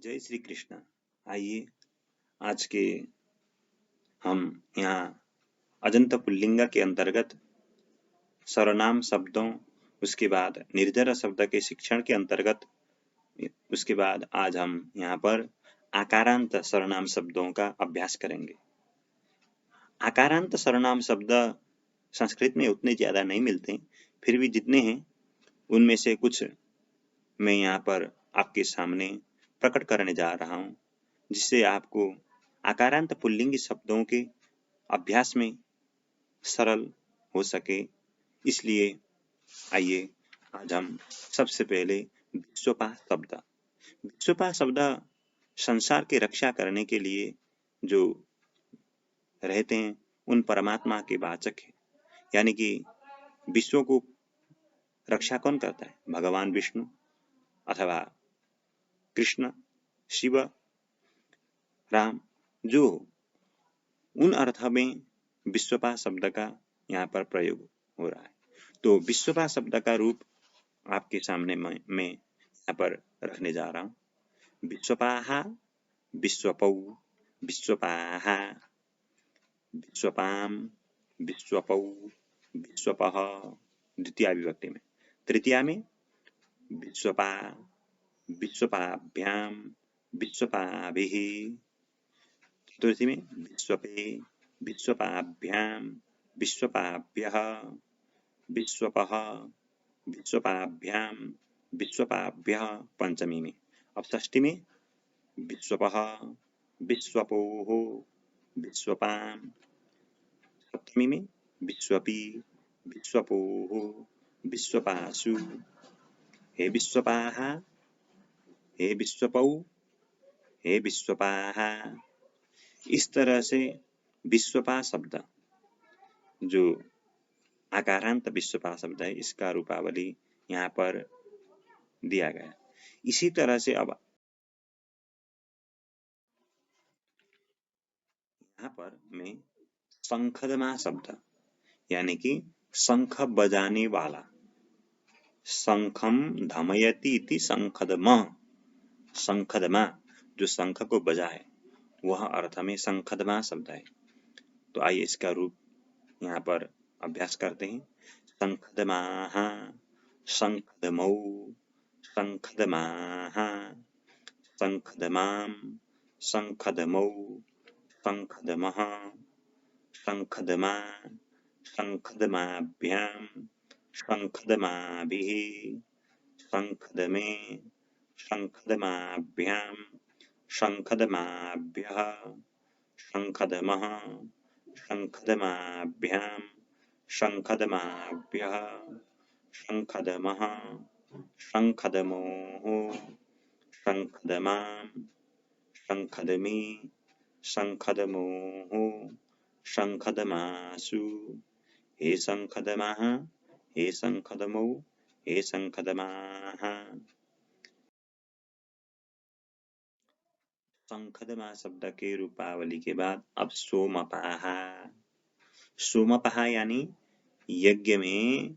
जय श्री कृष्ण। आइए आज के हम यहाँ अजंत पुल्लिंग के अंतर्गत सर्वनाम शब्दों, उसके बाद निर्जर शब्द के शिक्षण के अंतर्गत, उसके बाद आज हम यहाँ पर आकारांत सर्वनाम शब्दों का अभ्यास करेंगे। आकारांत सर्वनाम शब्द संस्कृत में उतने ज्यादा नहीं मिलते, फिर भी जितने हैं उनमें से कुछ मैं यहाँ पर आपके सामने प्रकट करने जा रहा हूँ, जिससे आपको आकारांत पुल्लिंगी शब्दों के अभ्यास में सरल हो सके। इसलिए आइए आज हम सबसे पहले विश्वपा शब्द। विश्वपा शब्द संसार की रक्षा करने के लिए जो रहते हैं उन परमात्मा के वाचक है, यानी कि विश्व को रक्षा कौन करता है? भगवान विष्णु अथवा कृष्ण, शिव, राम, जो उन अर्थ में विश्वपा शब्द का यहाँ पर प्रयोग हो रहा है। तो विश्वपा शब्द का रूप आपके सामने मैं यहाँ पर रखने जा रहा हूँ। विश्वपाहा, विश्वपौ, विश्वपाहा, विश्वपाम, विश्वपौ, विश्वपः द्वितीया विभक्ति में। तृतीया में विश्वपा, विश्वपाभ्याम, विश्वपाभिः। चतुर्थी में विश्वपे, विश्वपाभ्याम, विश्वपाभ्यः, विश्वपः, विश्वपाभ्याम, विश्वपाभ्यः। पंचमी में। अब षष्ठी में विश्वपः, विश्वपोः, विश्वपाम। सप्तमी में विश्वपी, विश्वपोः, विश्वपाशु। हे विश्वपाहा, हे विश्वपौ, हे विश्वपाहा। इस तरह से विश्वपा शब्द, जो आकारांत विश्वपा शब्द है, इसका रूपावली यहाँ पर दिया गया। इसी तरह से अब यहाँ पर मैं शंखदमा शब्द, यानी कि शंख बजाने वाला, शंखम धमयति इति शंखदमा, शंखदमा जो शंख को बजाए, वह अर्थ में शंखदमा शब्द है। तो आइए इसका रूप यहाँ पर अभ्यास करते हैं। शंखदमाः, शंखदमौ, शंखदमाः, शंखदमां, शंखदमौ, शंखदमः, शंखदमा, शंखदमाभ्यां, शंखदमाभिः, शंखदमे, शंखदमाभ्यां, शंखदमाभ्यः, शंखदमः, शंखदमाभ्यां, शंखदमाभ्यः, शंखदमः, शंखदमोः, शंखदमां, शंखदमी, शंखदमोः, शंखदमासु। हे शंखदमाः, हे शंखदमौ, हे शंखदमाः। शंखदमा शब्द के रूपावली के बाद अब सोमपाहा। सोमपाहा यानी यज्ञ में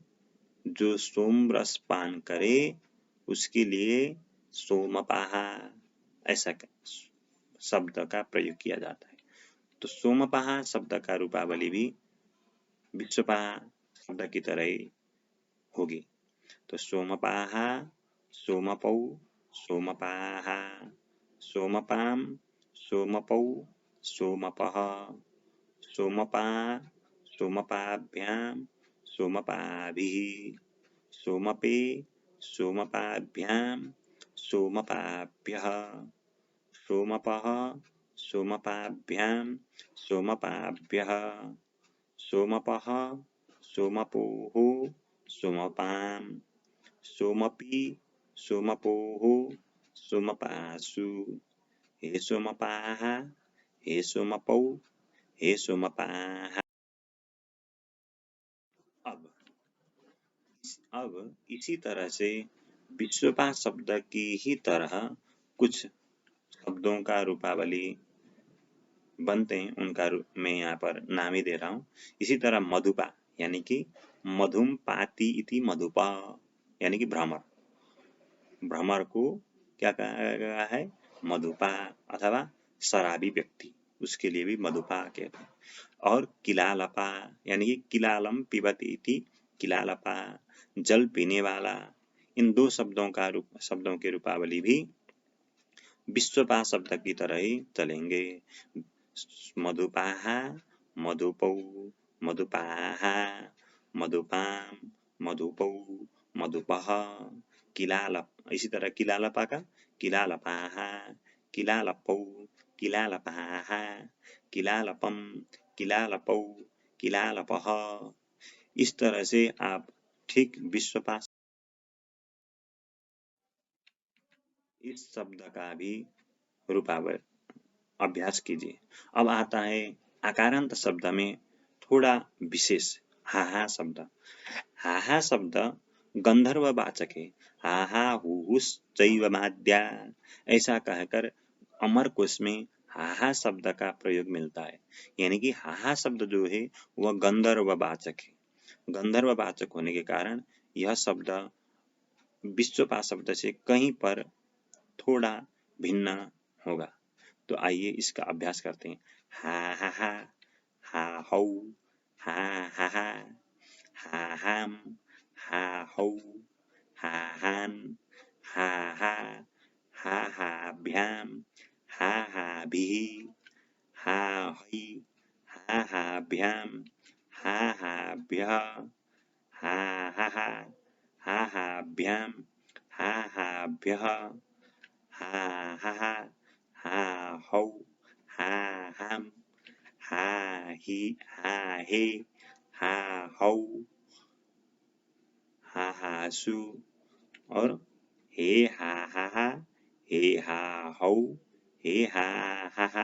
जो सोम रस पान करे उसके लिए सोमपाहा ऐसा शब्द का प्रयोग किया जाता है। तो सोमपाहा शब्द का रूपावली भी विश्वपाहा शब्द की तरह ही होगी। तो सोमपाहा, सोमपौ, सोमपाहा, सोमपाम, सोमपौ, सोमपः, सोमपा, सोमपाभ्याम, सोमपाभिः, सोमपे, सोमपाभ्याम, सोमपाभ्यः, सोमपः, सोमपाभ्याम, सोमपाभ्यः, सोमपः, सोमपोः, सोमपाम, सोमपी, सोमपोः, सोमपासु। हे सोमपाः, हे सोमपौ, हे सोमपाः। अब इसी तरह से विश्वपा शब्द की ही तरह कुछ शब्दों का रूपावली बनते हैं, उनका मैं यहाँ पर नाम ही दे रहा हूँ। इसी तरह मधुपा, यानी कि मधुम पाति इति मधुपा, यानी कि भ्रमर। भ्रमर को क्या कहा गया है? मधुपा अथवा शराबी व्यक्ति, उसके लिए भी मधुपा कहते हैं। और किलालपा यानी कि किलालम पिबती इति किलालपा, जल पीने वाला। इन दो शब्दों के रूपावली भी विश्वपा शब्द की तरह ही चलेंगे। मधुपाः, मधुपौ, मधुपाः, मधुपाम, मधुपौ, मधुपः। किलालप, इसी तरह किलालपा का किलालपाः, किलालपौ, किलालपाः, किलालपम, किलालपौ, किलालपः। इस तरह से आप ठीक विश्वपा इस शब्द का भी रूपावली अभ्यास कीजिए। अब आता है आकारांत शब्द में थोड़ा विशेष हाहा शब्द। हाहा शब्द गंधर्ववाचक है। हाहा हुहुस चैव माद्या, ऐसा कहकर अमरकोश में हाहा शब्द का प्रयोग मिलता है। यानी कि हाहा शब्द जो है वह गंधर्ववाचक है। गंधर्ववाचक होने के कारण यह शब्द विश्वपा शब्द से कहीं पर थोड़ा भिन्न होगा। तो आइए इसका अभ्यास करते हैं। हा हा हा, हा हौ, हा हा हा, हा हाम, हा हौ, हा हान, हा हा, हा हा भ्याम, हा हा भिः, हा है, हा हा भ्याम, हा हा भ्यः, हा हा हा, हा हा भ्याम, हा हा भ्यः, हा हा हा, हा हौ, हा हाम, हा ही, हा हे, हा हौ, हा हा सु, और हे हा, हे हा हौ, हे हा।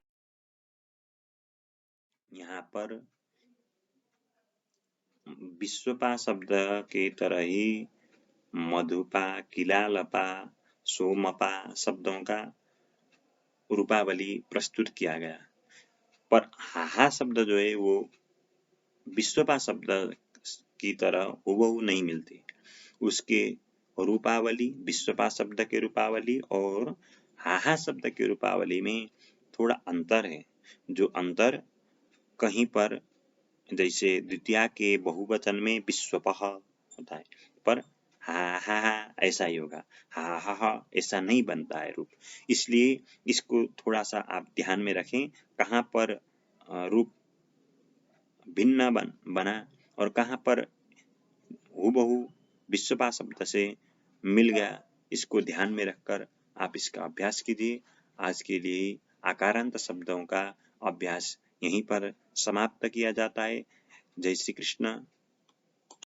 यहाँ पर विश्वपा शब्द की तरह ही मधुपा, किलालपा, सोमपा शब्दों का रूपावली प्रस्तुत किया गया। पर हाहा शब्द जो है वो विश्वपा शब्द की तरह हुबहू नहीं मिलती। उसके रूपावली, विश्वपा शब्द के रूपावली और हाहा शब्द के रूपावली में थोड़ा अंतर है। जो अंतर कहीं पर जैसे द्वितीया के बहुवचन में विश्वपः होता है, पर हा हा हा ऐसा ही होगा। हा हा हा ऐसा नहीं बनता है रूप। इसलिए इसको थोड़ा सा आप ध्यान में रखें, कहाँ पर रूप भिन्न बना और कहाँ पर हूबहू विश्वपा शब्द से मिल गया, इसको ध्यान में रखकर आप इसका अभ्यास कीजिए। आज के लिए आकारांत शब्दों का अभ्यास यहीं पर समाप्त किया जाता है। जय श्री कृष्ण।